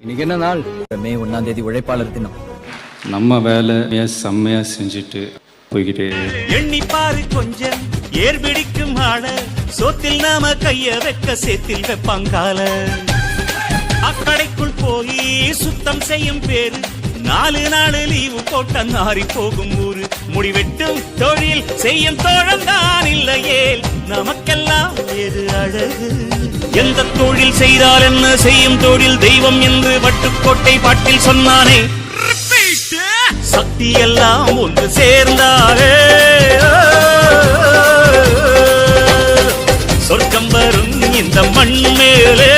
இன்னைக்கு என்ன நாள்? மே 1 உழைப்பாளர் தினம். நம்ம வேலையை செம்மையா செஞ்சுட்டு போய்கிட்டே எண்ணிப்பாரு கொஞ்சம் ஏர் பிடிக்கும் ஆள சோத்தில் நாம கைய வைக்க சேத்தில் வைப்பாங்கால அக்கடைக்குள் போய் சுத்தம் செய்யும் பேரு 4 நாள் லீவு போட்ட நாரி போகும் ஊரு முடிவெட்டும் தொழில் செய்யும் தோழந்தான் இல்லையே நமக்கெல்லாம் ஏது அழகு எந்த தொழில் செய்தால் என்ன செய்யும் தொழில் தெய்வம் என்று வட்டுக்கோட்டை பாட்டில் சொன்னானே சக்தி எல்லாம் ஒன்று சேர்ந்தாரே சொர்க்கம் வரும் இந்த மண் மேலே